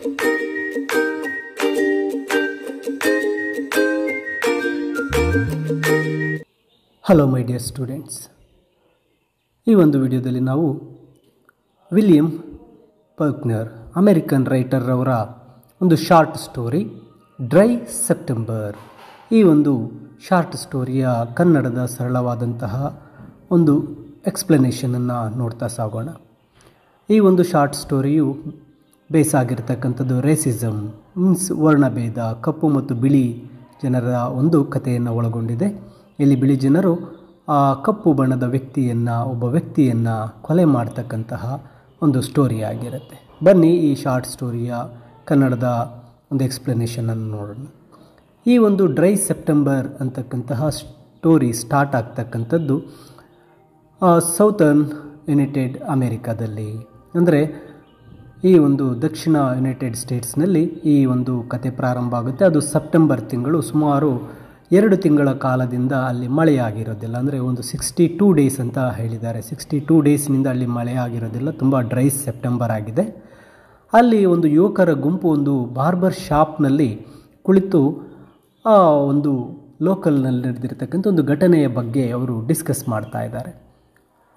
Hello my dear students, ಈ ಒಂದು ವಿಡಿಯೋದಲ್ಲಿ ನಾವು ವಿಲಿಯಂ ಫಾಲ್ಕ್ನರ್ ಅಮೆರಿಕನ್ ರೈಟರ್ ಅವರ ಒಂದು ಶಾರ್ಟ್ ಸ್ಟೋರಿ ಡ್ರೈ ಸೆಪ್ಟೆಂಬರ್, ಈ ಒಂದು ಶಾರ್ಟ್ ಸ್ಟೋರಿಯ ಕನ್ನಡದ ಸರಳವಾದಂತಹ ಒಂದು ಎಕ್ಸ್ಪ್ಲನೇಷನನ್ನು ನೋಡ್ತಾ ಸಾಗೋಣ. ಈ ಒಂದು ಶಾರ್ಟ್ ಸ್ಟೋರಿಯು ಬೇಸಾಗಿರ್ತಕ್ಕಂಥದ್ದು ರೇಸಿಸಮ್ ಮೀನ್ಸ್ ವರ್ಣಭೇದ, ಕಪ್ಪು ಮತ್ತು ಬಿಳಿ ಜನರ ಒಂದು ಕಥೆಯನ್ನು ಒಳಗೊಂಡಿದೆ. ಇಲ್ಲಿ ಬಿಳಿ ಜನರು ಆ ಕಪ್ಪು ಬಣ್ಣದ ಒಬ್ಬ ವ್ಯಕ್ತಿಯನ್ನು ಕೊಲೆ ಮಾಡ್ತಕ್ಕಂತಹ ಒಂದು ಸ್ಟೋರಿ ಆಗಿರುತ್ತೆ. ಬನ್ನಿ ಈ ಶಾರ್ಟ್ ಸ್ಟೋರಿಯ ಕನ್ನಡದ ಒಂದು ಎಕ್ಸ್ಪ್ಲನೇಷನನ್ನು ನೋಡೋಣ. ಈ ಒಂದು ಡ್ರೈ ಸೆಪ್ಟೆಂಬರ್ ಅಂತಕ್ಕಂತಹ ಸ್ಟೋರಿ ಸ್ಟಾರ್ಟ್ ಆಗ್ತಕ್ಕಂಥದ್ದು ಸೌತರ್ನ್ ಯುನೈಟೆಡ್ ಅಮೇರಿಕಾದಲ್ಲಿ, ಅಂದರೆ ಈ ಒಂದು ದಕ್ಷಿಣ ಯುನೈಟೆಡ್ ಸ್ಟೇಟ್ಸ್ನಲ್ಲಿ ಈ ಒಂದು ಕತೆ ಪ್ರಾರಂಭ ಆಗುತ್ತೆ. ಅದು ಸೆಪ್ಟೆಂಬರ್ ತಿಂಗಳು. ಸುಮಾರು 2 ತಿಂಗಳ ಕಾಲದಿಂದ ಅಲ್ಲಿ ಮಳೆಯಾಗಿರೋದಿಲ್ಲ, ಅಂದರೆ ಒಂದು 62 ಡೇಸ್ ಅಂತ ಹೇಳಿದ್ದಾರೆ. 62 ಡೇಸ್ನಿಂದ ಅಲ್ಲಿ ಮಳೆ ಆಗಿರೋದಿಲ್ಲ, ತುಂಬ ಡ್ರೈ ಸೆಪ್ಟೆಂಬರ್ ಆಗಿದೆ. ಅಲ್ಲಿ ಒಂದು ಯುವಕರ ಗುಂಪು ಒಂದು ಬಾರ್ಬರ್ ಶಾಪ್ನಲ್ಲಿ ಕುಳಿತು ಆ ಒಂದು ಲೋಕಲ್ನಲ್ಲಿ ನಡೆದಿರ್ತಕ್ಕಂಥ ಒಂದು ಘಟನೆಯ ಬಗ್ಗೆ ಅವರು ಡಿಸ್ಕಸ್ ಮಾಡ್ತಾ ಇದ್ದಾರೆ.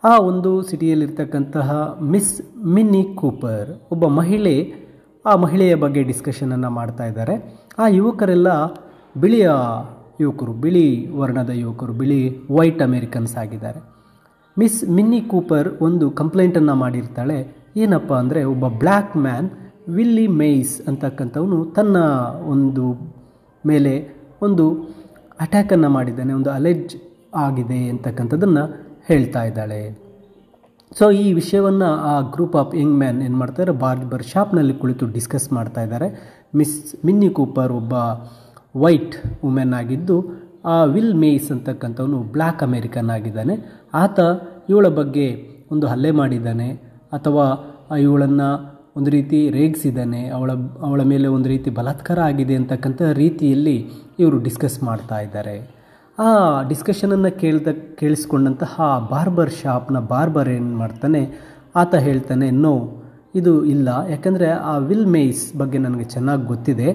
ಆ ಒಂದು ಸಿಟಿಯಲ್ಲಿರ್ತಕ್ಕಂತಹ ಮಿಸ್ ಮಿನ್ನಿ ಕೂಪರ್ ಒಬ್ಬ ಮಹಿಳೆ, ಆ ಮಹಿಳೆಯ ಬಗ್ಗೆ ಡಿಸ್ಕಷನನ್ನು ಮಾಡ್ತಾ ಇದ್ದಾರೆ. ಆ ಯುವಕರೆಲ್ಲ ಬಿಳಿ ವರ್ಣದ ಯುವಕರು, ವೈಟ್ ಅಮೇರಿಕನ್ಸ್ ಆಗಿದ್ದಾರೆ. ಮಿಸ್ ಮಿನ್ನಿ ಕೂಪರ್ ಒಂದು ಕಂಪ್ಲೇಂಟನ್ನು ಮಾಡಿರ್ತಾಳೆ. ಏನಪ್ಪ ಅಂದರೆ, ಒಬ್ಬ ಬ್ಲ್ಯಾಕ್ ಮ್ಯಾನ್ ವಿಲ್ಲಿ ಮೇಯ್ಸ್ ಅಂತಕ್ಕಂಥವನು ತನ್ನ ಒಂದು ಮೇಲೆ ಒಂದು ಅಟ್ಯಾಕನ್ನು ಮಾಡಿದ್ದಾನೆ, ಒಂದು ಅಲೆಜ್ ಆಗಿದೆ ಅಂತಕ್ಕಂಥದ್ದನ್ನು ಹೇಳ್ತಾ ಇದ್ದಾಳೆ. ಸೊ ಈ ವಿಷಯವನ್ನು ಆ ಗ್ರೂಪ್ ಆಫ್ ಯಂಗ್ ಮ್ಯಾನ್ ಏನು ಮಾಡ್ತಾರೆ, ಬಾರ್ಬರ್ ಶಾಪ್ನಲ್ಲಿ ಕುಳಿತು ಡಿಸ್ಕಸ್ ಮಾಡ್ತಾ ಇದ್ದಾರೆ. ಮಿಸ್ ಮಿನ್ನಿ ಕೂಪರ್ ಒಬ್ಬ ವೈಟ್ ವುಮೆನ್ ಆಗಿದ್ದು, ಆ ವಿಲ್ ಮೇಯ್ಸ್ ಅಂತಕ್ಕಂಥವನು ಬ್ಲ್ಯಾಕ್ ಅಮೇರಿಕನ್ ಆಗಿದ್ದಾನೆ. ಆತ ಇವಳ ಬಗ್ಗೆ ಒಂದು ಹಲ್ಲೆ ಮಾಡಿದ್ದಾನೆ ಅಥವಾ ಇವಳನ್ನು ಒಂದು ರೀತಿ ರೇಗಿಸಿದ್ದಾನೆ, ಅವಳ ಮೇಲೆ ಒಂದು ರೀತಿ ಬಲಾತ್ಕಾರ ಆಗಿದೆ ಅಂತಕ್ಕಂಥ ರೀತಿಯಲ್ಲಿ ಇವರು ಡಿಸ್ಕಸ್ ಮಾಡ್ತಾ ಇದ್ದಾರೆ. ಆ ಡಿಸ್ಕಷನನ್ನು ಕೇಳಿಸ್ಕೊಂಡಂತಹ ಬಾರ್ಬರ್ ಶಾಪ್ನ ಬಾರ್ಬರ್ ಏನು ಮಾಡ್ತಾನೆ, ಆತ ಹೇಳ್ತಾನೆ, ನೋ ಇದು ಇಲ್ಲ, ಯಾಕಂದರೆ ಆ ವಿಲ್ ಮೇಯ್ಸ್ ಬಗ್ಗೆ ನನಗೆ ಚೆನ್ನಾಗಿ ಗೊತ್ತಿದೆ,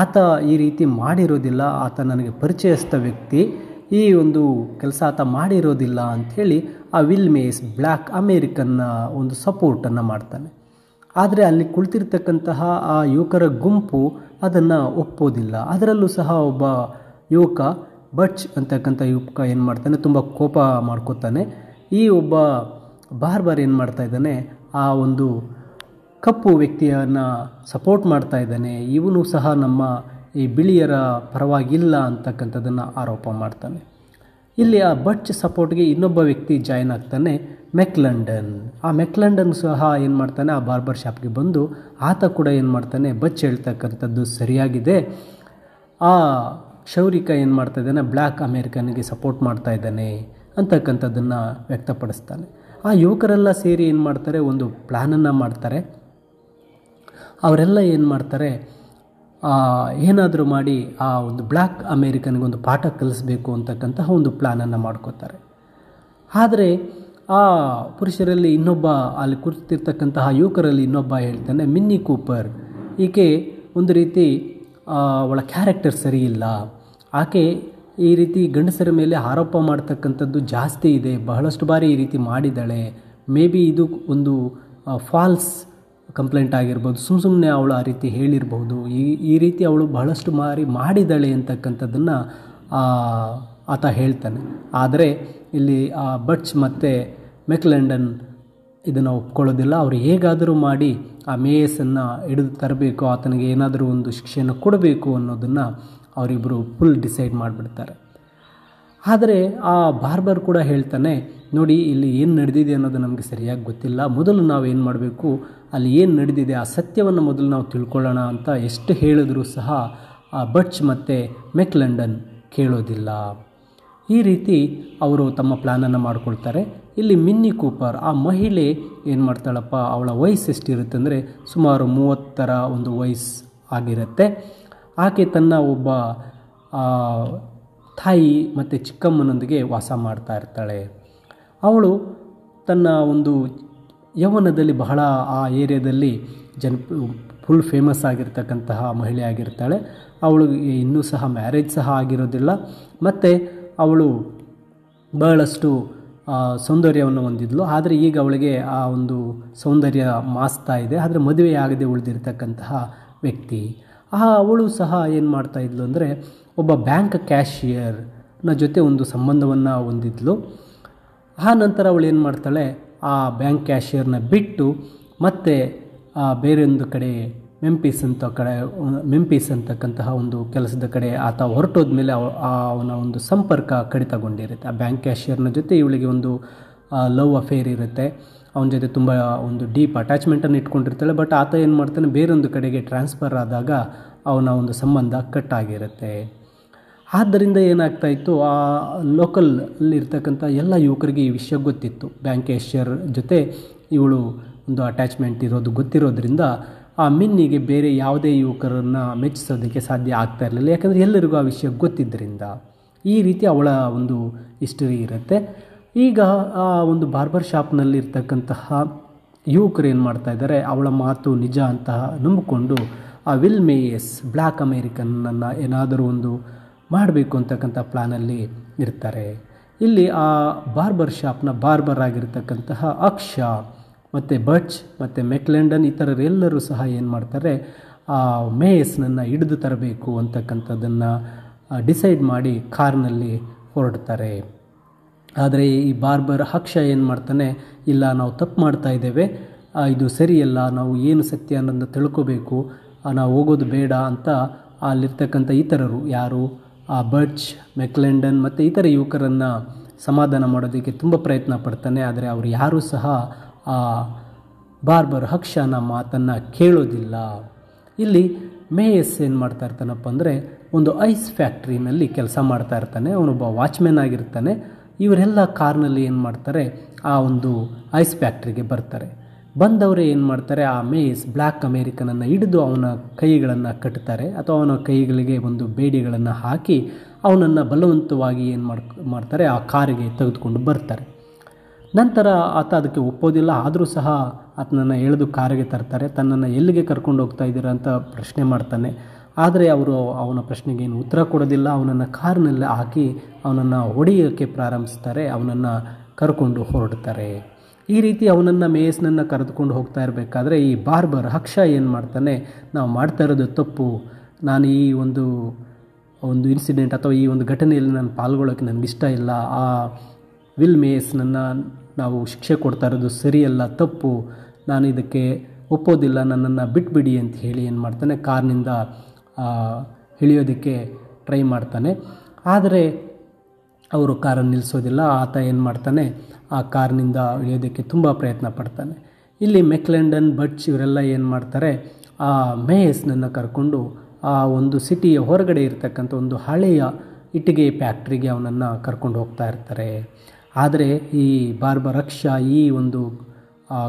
ಆತ ಈ ರೀತಿ ಮಾಡಿರೋದಿಲ್ಲ, ಆತ ನನಗೆ ಪರಿಚಯಸ್ಥ ವ್ಯಕ್ತಿ, ಈ ಒಂದು ಕೆಲಸ ಆತ ಮಾಡಿರೋದಿಲ್ಲ ಅಂಥೇಳಿ ಆ ವಿಲ್ ಮೇಯ್ಸ್ ಬ್ಲ್ಯಾಕ್ ಅಮೇರಿಕನ್ನ ಒಂದು ಸಪೋರ್ಟನ್ನು ಮಾಡ್ತಾನೆ. ಆದರೆ ಅಲ್ಲಿ ಕುಳಿತಿರ್ತಕ್ಕಂತಹ ಆ ಯುವಕರ ಗುಂಪು ಅದನ್ನು ಒಪ್ಪೋದಿಲ್ಲ. ಅದರಲ್ಲೂ ಸಹ ಒಬ್ಬ ಯುವಕ ಬಟ್ಚ್ ಅಂತಕ್ಕಂಥ ಯುವಕ ಏನು ಮಾಡ್ತಾನೆ, ತುಂಬ ಕೋಪ ಮಾಡ್ಕೋತಾನೆ. ಈ ಒಬ್ಬ ಬಾರ್ಬರ್ ಏನು ಮಾಡ್ತಾ ಇದ್ದಾನೆ, ಆ ಒಂದು ಕಪ್ಪು ವ್ಯಕ್ತಿಯನ್ನು ಸಪೋರ್ಟ್ ಮಾಡ್ತಾ ಇದ್ದಾನೆ, ಇವನು ಸಹ ನಮ್ಮ ಈ ಬಿಳಿಯರ ಪರವಾಗಿಲ್ಲ ಅಂತಕ್ಕಂಥದ್ದನ್ನು ಆರೋಪ ಮಾಡ್ತಾನೆ. ಇಲ್ಲಿ ಆ ಬಟ್ಚ್ ಸಪೋರ್ಟ್ಗೆ ಇನ್ನೊಬ್ಬ ವ್ಯಕ್ತಿ ಜಾಯ್ನ್ ಆಗ್ತಾನೆ, ಮೆಕ್ಲಂಡನ್. ಆ ಮೆಕ್ಲಂಡನ್ ಸಹ ಏನು ಮಾಡ್ತಾನೆ, ಆ ಬಾರ್ಬರ್ ಶಾಪ್ಗೆ ಬಂದು ಆತ ಕೂಡ ಏನು ಮಾಡ್ತಾನೆ, ಬಟ್ಚ್ ಹೇಳ್ತಕ್ಕಂಥದ್ದು ಸರಿಯಾಗಿದೆ, ಆ ಕ್ಷೌರಿಕ ಏನು ಮಾಡ್ತಾ ಇದ್ದಾನೆ, ಬ್ಲ್ಯಾಕ್ ಅಮೇರಿಕನ್ಗೆ ಸಪೋರ್ಟ್ ಮಾಡ್ತಾ ಇದ್ದಾನೆ ಅಂತಕ್ಕಂಥದ್ದನ್ನು ವ್ಯಕ್ತಪಡಿಸ್ತಾನೆ. ಆ ಯುವಕರೆಲ್ಲ ಸೇರಿ ಏನು ಮಾಡ್ತಾರೆ, ಒಂದು ಪ್ಲ್ಯಾನನ್ನು ಮಾಡ್ತಾರೆ. ಅವರೆಲ್ಲ ಏನು ಮಾಡ್ತಾರೆ, ಏನಾದರೂ ಮಾಡಿ ಆ ಒಂದು ಬ್ಲ್ಯಾಕ್ ಅಮೇರಿಕನ್ಗೆ ಒಂದು ಪಾಠ ಕಲಿಸ್ಬೇಕು ಅಂತಕ್ಕಂತಹ ಒಂದು ಪ್ಲ್ಯಾನನ್ನು ಮಾಡ್ಕೋತಾರೆ. ಆದರೆ ಆ ಪುರುಷರಲ್ಲಿ ಇನ್ನೊಬ್ಬ, ಅಲ್ಲಿ ಕುರಿತಿರ್ತಕ್ಕಂತಹ ಯುವಕರಲ್ಲಿ ಇನ್ನೊಬ್ಬ ಹೇಳ್ತಾನೆ, ಮಿನ್ನಿ ಕೂಪರ್, ಈಕೆ ಒಂದು ರೀತಿ ಅವಳ ಕ್ಯಾರೆಕ್ಟರ್ ಸರಿ ಇಲ್ಲ, ಆಕೆ ಈ ರೀತಿ ಗಂಡಸರ ಮೇಲೆ ಆರೋಪ ಮಾಡ್ತಕ್ಕಂಥದ್ದು ಜಾಸ್ತಿ ಇದೆ, ಬಹಳಷ್ಟು ಬಾರಿ ಈ ರೀತಿ ಮಾಡಿದ್ದಾಳೆ, ಮೇ ಬಿ ಇದು ಒಂದು ಫಾಲ್ಸ್ ಕಂಪ್ಲೇಂಟ್ ಆಗಿರ್ಬೋದು, ಸುಮ್ಮನೆ ಅವಳು ಆ ರೀತಿ ಹೇಳಿರ್ಬೋದು, ಈ ರೀತಿ ಅವಳು ಬಹಳಷ್ಟು ಬಾರಿ ಮಾಡಿದ್ದಾಳೆ ಅಂತಕ್ಕಂಥದ್ದನ್ನು ಆತ ಹೇಳ್ತಾನೆ. ಆದರೆ ಇಲ್ಲಿ ಆ ಬಟ್ಚ್ ಮತ್ತು ಮೆಕ್ಲೆಂಡನ್ ಇದನ್ನು ಒಪ್ಕೊಳ್ಳೋದಿಲ್ಲ. ಅವರು ಹೇಗಾದರೂ ಮಾಡಿ ಆ ಮೇಯಸನ್ನು ಹಿಡಿದು ತರಬೇಕು, ಆತನಿಗೆ ಏನಾದರೂ ಒಂದು ಶಿಕ್ಷೆಯನ್ನು ಕೊಡಬೇಕು ಅನ್ನೋದನ್ನು ಅವರಿಬ್ಬರು ಫುಲ್ ಡಿಸೈಡ್ ಮಾಡಿಬಿಡ್ತಾರೆ. ಆದರೆ ಆ ಬಾರ್ಬರ್ ಕೂಡ ಹೇಳ್ತಾನೆ, ನೋಡಿ ಇಲ್ಲಿ ಏನು ನಡೆದಿದೆ ಅನ್ನೋದು ನಮಗೆ ಸರಿಯಾಗಿ ಗೊತ್ತಿಲ್ಲ, ಮೊದಲು ನಾವು ಏನು ಮಾಡಬೇಕು, ಅಲ್ಲಿ ಏನು ನಡೆದಿದೆ ಆ ಸತ್ಯವನ್ನು ಮೊದಲು ನಾವು ತಿಳ್ಕೊಳ್ಳೋಣ ಅಂತ ಎಷ್ಟು ಹೇಳಿದ್ರೂ ಸಹ ಆ ಬಟ್ಚ್ ಮತ್ತು ಮೆಕ್ಲಂಡನ್ ಕೇಳೋದಿಲ್ಲ. ಈ ರೀತಿ ಅವರು ತಮ್ಮ ಪ್ಲ್ಯಾನನ್ನು ಮಾಡ್ಕೊಳ್ತಾರೆ. ಇಲ್ಲಿ ಮಿನ್ನಿ ಕೂಪರ್ ಆ ಮಹಿಳೆ ಏನು ಮಾಡ್ತಾಳಪ್ಪ, ಅವಳ ವಯಸ್ಸು ಎಷ್ಟಿರುತ್ತೆ ಅಂದರೆ ಸುಮಾರು 30ರ ಒಂದು ವಯಸ್ಸು ಆಗಿರುತ್ತೆ. ಆಕೆ ತನ್ನ ಒಬ್ಬ ತಾಯಿ ಮತ್ತು ಚಿಕ್ಕಮ್ಮನೊಂದಿಗೆ ವಾಸ ಮಾಡ್ತಾ ಇರ್ತಾಳೆ. ಅವಳು ತನ್ನ ಒಂದು ಯೌವನದಲ್ಲಿ ಬಹಳ ಆ ಏರಿಯಾದಲ್ಲಿ ಫುಲ್ ಫೇಮಸ್ ಆಗಿರ್ತಕ್ಕಂತಹ ಮಹಿಳೆ ಆಗಿರ್ತಾಳೆ. ಅವಳಿಗೆ ಇನ್ನೂ ಸಹ ಮ್ಯಾರೇಜ್ ಸಹ ಆಗಿರೋದಿಲ್ಲ ಮತ್ತು ಅವಳು ಬಹಳಷ್ಟು ಸೌಂದರ್ಯವನ್ನು ಹೊಂದಿದ್ಲು. ಆದರೆ ಈಗ ಅವಳಿಗೆ ಆ ಒಂದು ಸೌಂದರ್ಯ ಮಾಸ್ತಾ ಇದೆ. ಆದರೆ ಮದುವೆ ಆಗದೆ ಉಳಿದಿರ್ತಕ್ಕಂತಹ ವ್ಯಕ್ತಿ. ಅವಳು ಸಹ ಏನು ಮಾಡ್ತಾಯಿದ್ಲು ಅಂದರೆ ಒಬ್ಬ ಬ್ಯಾಂಕ್ ಕ್ಯಾಶಿಯರ್ನ ಜೊತೆ ಒಂದು ಸಂಬಂಧವನ್ನು ಹೊಂದಿದ್ಲು. ಆ ನಂತರ ಅವಳು ಏನು ಮಾಡ್ತಾಳೆ, ಆ ಬ್ಯಾಂಕ್ ಕ್ಯಾಶಿಯರ್ನ ಬಿಟ್ಟು ಮತ್ತೆ ಬೇರೊಂದು ಕಡೆ ಮೆಂಫಿಸ್ ಅಂತಕ್ಕಂತಹ ಒಂದು ಕೆಲಸದ ಕಡೆ ಆತ ಹೊರಟೋದ್ಮೇಲೆ ಅವನ ಒಂದು ಸಂಪರ್ಕ ಕಡಿತಗೊಂಡಿರುತ್ತೆ. ಆ ಬ್ಯಾಂಕ್ ಕ್ಯಾಶಿಯರ್ನ ಜೊತೆ ಇವಳಿಗೆ ಒಂದು ಲವ್ ಅಫೇರ್ ಇರುತ್ತೆ. ಅವನ ಜೊತೆ ತುಂಬ ಒಂದು ಡೀಪ್ ಅಟ್ಯಾಚ್ಮೆಂಟನ್ನು ಇಟ್ಕೊಂಡಿರ್ತಾಳೆ. ಬಟ್ ಆತ ಏನು ಮಾಡ್ತಾನೆ, ಬೇರೊಂದು ಕಡೆಗೆ ಟ್ರಾನ್ಸ್ಫರ್ ಆದಾಗ ಅವನ ಒಂದು ಸಂಬಂಧ ಕಟ್ಟಾಗಿರುತ್ತೆ. ಆದ್ದರಿಂದ ಏನಾಗ್ತಾಯಿತ್ತು, ಆ ಲೋಕಲಲ್ಲಿರ್ತಕ್ಕಂಥ ಎಲ್ಲ ಯುವಕರಿಗೆ ಈ ವಿಷಯ ಗೊತ್ತಿತ್ತು. ಬ್ಯಾಂಕ್ ಕ್ಯಾಶಿಯರ್ ಜೊತೆ ಇವಳು ಒಂದು ಅಟ್ಯಾಚ್ಮೆಂಟ್ ಇರೋದು ಗೊತ್ತಿರೋದ್ರಿಂದ ಆ ಮಿನ್ನಿಗೆ ಬೇರೆ ಯಾವುದೇ ಯುವಕರನ್ನು ಮೆಚ್ಚಿಸೋದಕ್ಕೆ ಸಾಧ್ಯ ಆಗ್ತಾ ಇರಲಿಲ್ಲ. ಯಾಕಂದರೆ ಎಲ್ಲರಿಗೂ ಆ ವಿಷಯ ಗೊತ್ತಿದ್ದರಿಂದ. ಈ ರೀತಿ ಅವಳ ಒಂದು ಹಿಸ್ಟರಿ ಇರುತ್ತೆ. ಈಗ ಆ ಒಂದು ಬಾರ್ಬರ್ ಶಾಪ್ನಲ್ಲಿರ್ತಕ್ಕಂತಹ ಯುವಕರು ಏನು ಮಾಡ್ತಾ ಇದ್ದಾರೆ, ಅವಳ ಮಾತು ನಿಜ ಅಂತ ನಂಬಿಕೊಂಡು ಆ ವಿಲ್ ಮೇಯಸ್ ಬ್ಲ್ಯಾಕ್ ಅಮೇರಿಕನ್ನನ್ನು ಏನಾದರೂ ಒಂದು ಮಾಡಬೇಕು ಅಂತಕ್ಕಂಥ ಪ್ಲ್ಯಾನಲ್ಲಿ ಇರ್ತಾರೆ. ಇಲ್ಲಿ ಆ ಬಾರ್ಬರ್ ಶಾಪ್ನ ಬಾರ್ಬರ್ ಆಗಿರ್ತಕ್ಕಂತಹ ಅಕ್ಷ ಮತ್ತು ಬಚ್ ಮತ್ತು ಮೆಕ್ಲೆಂಡನ್ ಇತರರೆಲ್ಲರೂ ಸಹ ಏನು ಮಾಡ್ತಾರೆ, ಆ ಮೇಯಸ್ನನ್ನು ಹಿಡಿದು ತರಬೇಕು ಅಂತಕ್ಕಂಥದ್ದನ್ನು ಡಿಸೈಡ್ ಮಾಡಿ ಕಾರ್ನಲ್ಲಿ ಹೊರಡ್ತಾರೆ. ಆದರೆ ಈ ಬಾರ್ಬರ್ ಅಕ್ಷ ಏನು ಮಾಡ್ತಾನೆ, ಇಲ್ಲ ನಾವು ತಪ್ಪು ಮಾಡ್ತಾ ಇದ್ದೇವೆ, ಇದು ಸರಿಯಲ್ಲ, ನಾವು ಏನು ಸತ್ಯ ಅನ್ನೋದನ್ನು ತಿಳ್ಕೋಬೇಕು, ನಾವು ಹೋಗೋದು ಬೇಡ ಅಂತ ಅಲ್ಲಿರ್ತಕ್ಕಂಥ ಇತರರು ಯಾರು ಆ ಬಚ್ ಮೆಕ್ಲೆಂಡನ್ ಮತ್ತು ಇತರ ಯುವಕರನ್ನು ಸಮಾಧಾನ ಮಾಡೋದಕ್ಕೆ ತುಂಬ ಪ್ರಯತ್ನ ಪಡ್ತಾನೆ. ಆದರೆ ಅವರು ಯಾರೂ ಸಹ ಆ ಬಾರ್ಬರ್ ಅಕ್ಷನ ಮಾತನ್ನು ಕೇಳೋದಿಲ್ಲ. ಇಲ್ಲಿ ಮೇಯಸ್ ಏನು ಮಾಡ್ತಾ ಇರ್ತಾನಪ್ಪ ಅಂದರೆ ಒಂದು ಐಸ್ ಫ್ಯಾಕ್ಟ್ರಿನಲ್ಲಿ ಕೆಲಸ ಮಾಡ್ತಾ ಇರ್ತಾನೆ. ಅವನೊಬ್ಬ ವಾಚ್ಮ್ಯಾನ್ ಆಗಿರ್ತಾನೆ. ಇವರೆಲ್ಲ ಕಾರ್ನಲ್ಲಿ ಏನು ಮಾಡ್ತಾರೆ, ಆ ಒಂದು ಐಸ್ ಫ್ಯಾಕ್ಟ್ರಿಗೆ ಬರ್ತಾರೆ. ಬಂದವರೇ ಏನು ಮಾಡ್ತಾರೆ, ಆ ಮೇಯಸ್ ಬ್ಲ್ಯಾಕ್ ಅಮೇರಿಕನನ್ನು ಹಿಡಿದು ಅವನ ಕೈಗಳನ್ನು ಕಟ್ತಾರೆ ಅಥವಾ ಅವನ ಕೈಗಳಿಗೆ ಒಂದು ಬೇಡಿಗಳನ್ನು ಹಾಕಿ ಅವನನ್ನು ಬಲವಂತವಾಗಿ ಏನು ಮಾಡ್ತಾರೆ, ಆ ಕಾರಿಗೆ ತೆಗೆದುಕೊಂಡು ಬರ್ತಾರೆ. ನಂತರ ಆತ ಅದಕ್ಕೆ ಒಪ್ಪೋದಿಲ್ಲ. ಆದರೂ ಸಹ ಆತನನ್ನು ಎಳೆದು ಕಾರಿಗೆ ತರ್ತಾರೆ. ತನ್ನನ್ನು ಎಲ್ಲಿಗೆ ಕರ್ಕೊಂಡು ಹೋಗ್ತಾ ಇದ್ದೀರಾ ಅಂತ ಪ್ರಶ್ನೆ ಮಾಡ್ತಾನೆ. ಆದರೆ ಅವರು ಅವನ ಪ್ರಶ್ನೆಗೆ ಏನು ಉತ್ತರ ಕೊಡೋದಿಲ್ಲ. ಅವನನ್ನು ಕಾರ್ನಲ್ಲಿ ಹಾಕಿ ಅವನನ್ನು ಹೊಡೆಯೋಕ್ಕೆ ಪ್ರಾರಂಭಿಸ್ತಾರೆ. ಅವನನ್ನು ಕರ್ಕೊಂಡು ಹೊರಡ್ತಾರೆ. ಈ ರೀತಿ ಅವನನ್ನು ಮೇಯಸ್ನನ್ನು ಕರೆದುಕೊಂಡು ಹೋಗ್ತಾ ಇರಬೇಕಾದ್ರೆ ಈ ಬಾರ್ಬರ್ ಅಕ್ಷ ಏನು ಮಾಡ್ತಾನೆ, ನಾವು ಮಾಡ್ತಾ ಇರೋದು ತಪ್ಪು, ನಾನು ಈ ಒಂದು ಇನ್ಸಿಡೆಂಟ್ ಅಥವಾ ಈ ಒಂದು ಘಟನೆಯಲ್ಲಿ ನಾನು ಪಾಲ್ಗೊಳ್ಳೋಕ್ಕೆ ನನಗಿಷ್ಟ ಇಲ್ಲ, ಆ ವಿಲ್ ಮೇಯಸ್ನನ್ನು ನಾವು ಶಿಕ್ಷೆ ಕೊಡ್ತಾ ಇರೋದು ಸರಿಯಲ್ಲ, ತಪ್ಪು, ನಾನು ಇದಕ್ಕೆ ಒಪ್ಪೋದಿಲ್ಲ, ನನ್ನನ್ನು ಬಿಟ್ಬಿಡಿ ಅಂತ ಹೇಳಿ ಏನು ಮಾಡ್ತಾನೆ, ಕಾರ್ನಿಂದ ಇಳಿಯೋದಕ್ಕೆ ಟ್ರೈ ಮಾಡ್ತಾನೆ. ಆದರೆ ಅವರು ಕಾರನ್ನು ನಿಲ್ಲಿಸೋದಿಲ್ಲ. ಆತ ಏನು ಮಾಡ್ತಾನೆ, ಆ ಕಾರ್ನಿಂದ ಇಳಿಯೋದಕ್ಕೆ ತುಂಬ ಪ್ರಯತ್ನ ಪಡ್ತಾನೆ. ಇಲ್ಲಿ ಮೆಕ್ಲೆಂಡನ್ ಬಚ್ ಇವರೆಲ್ಲ ಏನು ಮಾಡ್ತಾರೆ, ಆ ಮೇಯಸ್ನನ್ನು ಕರ್ಕೊಂಡು ಆ ಒಂದು ಸಿಟಿಯ ಹೊರಗಡೆ ಇರತಕ್ಕಂಥ ಒಂದು ಹಳೆಯ ಇಟ್ಟಿಗೆ ಫ್ಯಾಕ್ಟ್ರಿಗೆ ಅವನನ್ನು ಕರ್ಕೊಂಡು ಹೋಗ್ತಾ ಇರ್ತಾರೆ. ಆದರೆ ಈ ಬಾರ್ಬರ್ ಅಕ್ಷ ಈ ಒಂದು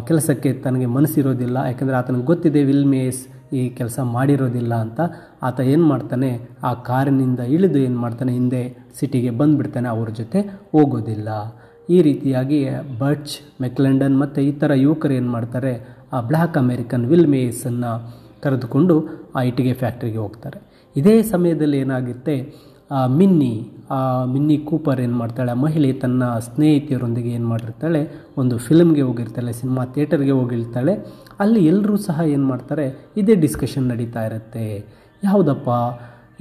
ಕೆಲಸಕ್ಕೆ ತನಗೆ ಮನಸ್ಸಿರೋದಿಲ್ಲ. ಯಾಕಂದರೆ ಆತನಿಗೆ ಗೊತ್ತಿದೆ ವಿಲ್ ಮೇಯಸ್ ಈ ಕೆಲಸ ಮಾಡಿರೋದಿಲ್ಲ ಅಂತ. ಆತ ಏನು ಮಾಡ್ತಾನೆ, ಆ ಕಾರಿನಿಂದ ಇಳಿದು ಏನು ಮಾಡ್ತಾನೆ, ಹಿಂದೆ ಸಿಟಿಗೆ ಬಂದುಬಿಡ್ತಾನೆ, ಅವ್ರ ಜೊತೆ ಹೋಗೋದಿಲ್ಲ. ಈ ರೀತಿಯಾಗಿ ಬಚ್ ಮೆಕ್ಲೆಂಡನ್ ಮತ್ತು ಇತರ ಯುವಕರು ಏನು ಮಾಡ್ತಾರೆ, ಆ ಬ್ಲ್ಯಾಕ್ ಅಮೇರಿಕನ್ ವಿಲ್ ಮೇಯಸನ್ನು ಕರೆದುಕೊಂಡು ಆ ಇಟ್ಟಿಗೆ ಫ್ಯಾಕ್ಟ್ರಿಗೆ ಹೋಗ್ತಾರೆ. ಇದೇ ಸಮಯದಲ್ಲಿ ಏನಾಗುತ್ತೆ, ಮಿನ್ನಿ ಕೂಪರ್ ಏನು ಮಾಡ್ತಾಳೆ, ಆ ಮಹಿಳೆ ತನ್ನ ಸ್ನೇಹಿತೆಯರೊಂದಿಗೆ ಏನು ಮಾಡಿರ್ತಾಳೆ, ಒಂದು ಫಿಲ್ಮ್ಗೆ ಹೋಗಿರ್ತಾಳೆ, ಸಿನಿಮಾ ಥಿಯೇಟರ್ಗೆ ಹೋಗಿರ್ತಾಳೆ. ಅಲ್ಲಿ ಎಲ್ಲರೂ ಸಹ ಏನು ಮಾಡ್ತಾರೆ, ಇದೇ ಡಿಸ್ಕಷನ್ ನಡೀತಾ ಇರುತ್ತೆ. ಯಾವುದಪ್ಪ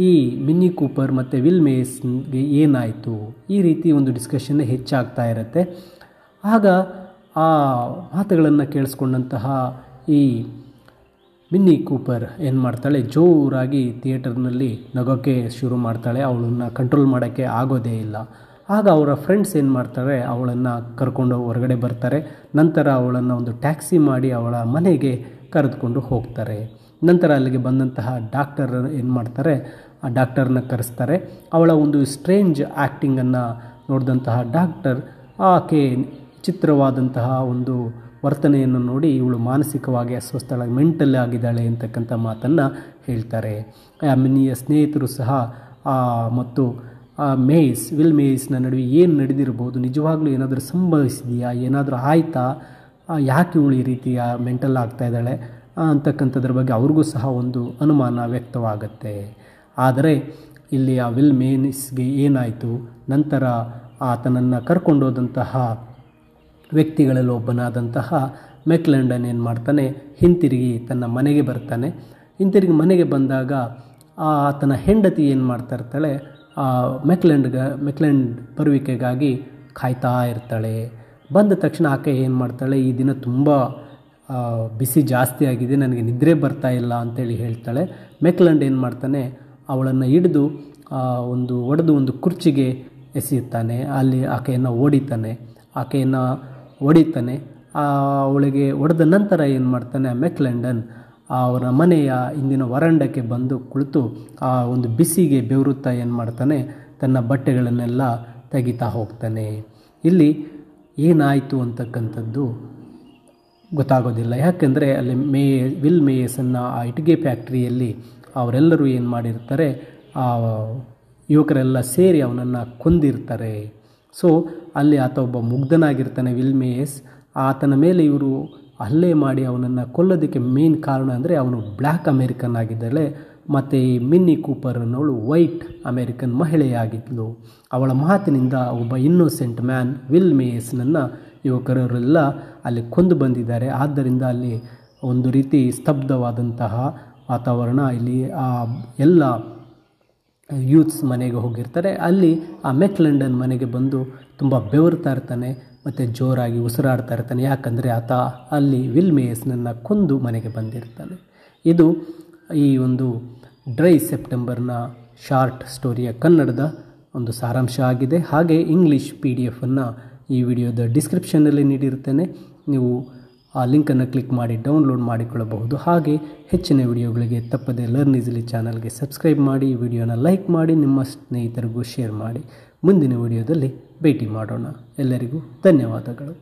ಈ ಮಿನ್ನಿ ಕೂಪರ್ ಮತ್ತು ವಿಲ್ ಮೇಯಸ್ಗೆ ಏನಾಯಿತು, ಈ ರೀತಿ ಒಂದು ಡಿಸ್ಕಷನ್ನೇ ಹೆಚ್ಚಾಗ್ತಾ ಇರುತ್ತೆ. ಆಗ ಆ ಮಾತುಗಳನ್ನು ಕೇಳಿಸ್ಕೊಂಡಂತಹ ಈ ಮಿನ್ನಿ ಕೂಪರ್ ಏನು ಮಾಡ್ತಾಳೆ, ಜೋರಾಗಿ ಥಿಯೇಟರ್ನಲ್ಲಿ ನಗೋಕ್ಕೆ ಶುರು ಮಾಡ್ತಾಳೆ. ಅವಳನ್ನು ಕಂಟ್ರೋಲ್ ಮಾಡೋಕ್ಕೆ ಆಗೋದೇ ಇಲ್ಲ. ಆಗ ಅವರ ಫ್ರೆಂಡ್ಸ್ ಏನು ಮಾಡ್ತಾರೆ, ಅವಳನ್ನು ಕರ್ಕೊಂಡು ಹೊರಗಡೆ ಬರ್ತಾರೆ. ನಂತರ ಅವಳನ್ನು ಒಂದು ಟ್ಯಾಕ್ಸಿ ಮಾಡಿ ಅವಳ ಮನೆಗೆ ಕರೆದುಕೊಂಡು ಹೋಗ್ತಾರೆ. ನಂತರ ಅಲ್ಲಿಗೆ ಬಂದಂತಹ ಡಾಕ್ಟರ್ ಏನು ಮಾಡ್ತಾರೆ, ಆ ಡಾಕ್ಟರ್ನ ಕರೆಸ್ತಾರೆ. ಅವಳ ಒಂದು ಸ್ಟ್ರೇಂಜ್ ಆ್ಯಕ್ಟಿಂಗನ್ನು ನೋಡಿದಂತಹ ಡಾಕ್ಟರ್ ಆಕೆ ಚಿತ್ರವಾದಂತಹ ಒಂದು ವರ್ತನೆಯನ್ನು ನೋಡಿ ಇವಳು ಮಾನಸಿಕವಾಗಿ ಅಸ್ವಸ್ಥಳಾಗಿ ಮೆಂಟಲ್ ಆಗಿದ್ದಾಳೆ ಅಂತಕ್ಕಂಥ ಮಾತನ್ನು ಹೇಳ್ತಾರೆ. ಮಿನ್ನಿಯ ಸ್ನೇಹಿತರು ಸಹ ಮತ್ತು ವಿಲ್ ಮೇಯಸ್ನ ನಡುವೆ ಏನು ನಡೆದಿರ್ಬೋದು, ನಿಜವಾಗ್ಲೂ ಏನಾದರೂ ಸಂಭವಿಸಿದೆಯಾ, ಏನಾದರೂ ಆಯಿತಾ, ಯಾಕೆ ಇವಳು ಈ ರೀತಿಯ ಮೆಂಟಲ್ ಆಗ್ತಾ ಇದ್ದಾಳೆ, ಅಂತಕ್ಕಂಥದ್ರ ಬಗ್ಗೆ ಅವ್ರಿಗೂ ಸಹ ಒಂದು ಅನುಮಾನ ವ್ಯಕ್ತವಾಗುತ್ತೆ. ಆದರೆ ಇಲ್ಲಿ ಆ ವಿಲ್ ಮೇನಿಸ್ಗೆ ಏನಾಯಿತು, ನಂತರ ಆತನನ್ನು ಕರ್ಕೊಂಡೋದಂತಹ ವ್ಯಕ್ತಿಗಳಲ್ಲಿ ಒಬ್ಬನಾದಂತಹ ಮೆಕ್ಲೆಂಡನ್ ಏನು ಮಾಡ್ತಾನೆ, ಹಿಂತಿರುಗಿ ತನ್ನ ಮನೆಗೆ ಬರ್ತಾನೆ. ಹಿಂತಿರುಗಿ ಮನೆಗೆ ಬಂದಾಗ ಆತನ ಹೆಂಡತಿ ಏನು ಮಾಡ್ತಾ ಇರ್ತಾಳೆ, ಮೆಕ್ಲೆಂಡ್ ಬರುವಿಕೆಗಾಗಿ ಕಾಯ್ತಾ ಇರ್ತಾಳೆ. ಬಂದ ತಕ್ಷಣ ಆಕೆ ಏನು ಮಾಡ್ತಾಳೆ, ಈ ದಿನ ತುಂಬ ಬಿಸಿ ಜಾಸ್ತಿ ಆಗಿದೆ, ನನಗೆ ನಿದ್ರೆ ಬರ್ತಾ ಇಲ್ಲ ಅಂತೇಳಿ ಹೇಳ್ತಾಳೆ. ಮೆಕ್ಲೆಂಡ್ ಏನು ಮಾಡ್ತಾನೆ, ಅವಳನ್ನು ಹಿಡಿದು ಒಡೆದು ಒಂದು ಕುರ್ಚಿಗೆ ಎಸೆಯುತ್ತಾನೆ. ಅಲ್ಲಿ ಆಕೆಯನ್ನು ಹೊಡಿತಾನೆ. ಅವಳಿಗೆ ಹೊಡೆದ ನಂತರ ಏನು ಮಾಡ್ತಾನೆ, ಮೆಕ್ಲೆಂಡನ್ ಅವರ ಮನೆಯ ಇಂದಿನ ವರಾಂಡಕ್ಕೆ ಬಂದು ಕುಳಿತು ಆ ಒಂದು ಬಿಸಿಗೆ ಬೆವರುತ್ತಾ ಏನು ಮಾಡ್ತಾನೆ, ತನ್ನ ಬಟ್ಟೆಗಳನ್ನೆಲ್ಲ ತೆಗಿತಾ ಹೋಗ್ತಾನೆ. ಇಲ್ಲಿ ಏನಾಯಿತು ಅಂತಕ್ಕಂಥದ್ದು ಗೊತ್ತಾಗೋದಿಲ್ಲ. ಯಾಕೆಂದರೆ ಅಲ್ಲಿ ವಿಲ್ ಮೇಯಸನ್ನು ಆ ಇಟ್ಟಿಗೆ ಫ್ಯಾಕ್ಟ್ರಿಯಲ್ಲಿ ಅವರೆಲ್ಲರೂ ಏನು ಮಾಡಿರ್ತಾರೆ, ಆ ಯುವಕರೆಲ್ಲ ಸೇರಿ ಅವನನ್ನು ಕೊಂದಿರ್ತಾರೆ. ಸೊ ಅಲ್ಲಿ ಆತ ಒಬ್ಬ ಮುಗ್ಧನಾಗಿರ್ತಾನೆ ವಿಲ್ ಮೇಯಸ್. ಆತನ ಮೇಲೆ ಇವರು ಹಲ್ಲೆ ಮಾಡಿ ಅವನನ್ನು ಕೊಲ್ಲೋದಕ್ಕೆ ಮೇನ್ ಕಾರಣ ಅಂದರೆ ಅವನು ಬ್ಲ್ಯಾಕ್ ಅಮೇರಿಕನ್ ಆಗಿದ್ದಾಳೆ, ಮತ್ತು ಈ ಮಿನ್ನಿ ಕೂಪರ್ ಅನ್ನೋಳು ವೈಟ್ ಅಮೇರಿಕನ್ ಮಹಿಳೆಯಾಗಿದ್ಲು. ಅವಳ ಮಾತಿನಿಂದ ಒಬ್ಬ ಇನ್ನೋಸೆಂಟ್ ಮ್ಯಾನ್ ವಿಲ್ ಮೇಯಸ್ನನ್ನು ಯುವಕರೆಲ್ಲ ಅಲ್ಲಿ ಕೊಂದು ಬಂದಿದ್ದಾರೆ. ಆದ್ದರಿಂದ ಅಲ್ಲಿ ಒಂದು ರೀತಿ ಸ್ತಬ್ಧವಾದಂತಹ ವಾತಾವರಣ. ಇಲ್ಲಿ ಎಲ್ಲ ಯೂತ್ಸ್ ಮನೆಗೆ ಹೋಗಿರ್ತಾರೆ. ಅಲ್ಲಿ ಆ ಮೆಕ್ಲೆಂಡನ್ ಮನೆಗೆ ಬಂದು ತುಂಬ ಬೆವರ್ತಾ ಇರ್ತಾನೆ ಮತ್ತು ಜೋರಾಗಿ ಉಸಿರಾಡ್ತಾ ಇರ್ತಾನೆ. ಯಾಕಂದರೆ ಆತ ಅಲ್ಲಿ ವಿಲ್ ಮೇಯಸ್ನನ್ನು ಕೊಂದು ಮನೆಗೆ ಬಂದಿರ್ತಾನೆ. ಇದು ಈ ಒಂದು ಡ್ರೈ ಸೆಪ್ಟೆಂಬರ್ನ ಶಾರ್ಟ್ ಸ್ಟೋರಿಯ ಕನ್ನಡದ ಒಂದು ಸಾರಾಂಶ ಆಗಿದೆ. ಹಾಗೆ ಇಂಗ್ಲೀಷ್ PDF ಅನ್ನು ಈ ವಿಡಿಯೋದ ಡಿಸ್ಕ್ರಿಪ್ಷನ್ನಲ್ಲಿ ನೀಡಿರ್ತೇನೆ. ನೀವು ಆ ಲಿಂಕನ್ನು ಕ್ಲಿಕ್ ಮಾಡಿ ಡೌನ್ಲೋಡ್ ಮಾಡಿಕೊಳ್ಳಬಹುದು. ಹಾಗೆ ಹೆಚ್ಚಿನ ವಿಡಿಯೋಗಳಿಗೆ ತಪ್ಪದೆ ಲರ್ನ್ ಈಸಿಲಿ ಚಾನಲ್ಗೆ ಸಬ್ಸ್ಕ್ರೈಬ್ ಮಾಡಿ, ವಿಡಿಯೋನ ಲೈಕ್ ಮಾಡಿ, ನಿಮ್ಮ ಸ್ನೇಹಿತರಿಗೂ ಶೇರ್ ಮಾಡಿ. ಮುಂದಿನ ವಿಡಿಯೋದಲ್ಲಿ ಭೇಟಿ ಮಾಡೋಣ. ಎಲ್ಲರಿಗೂ ಧನ್ಯವಾದಗಳು.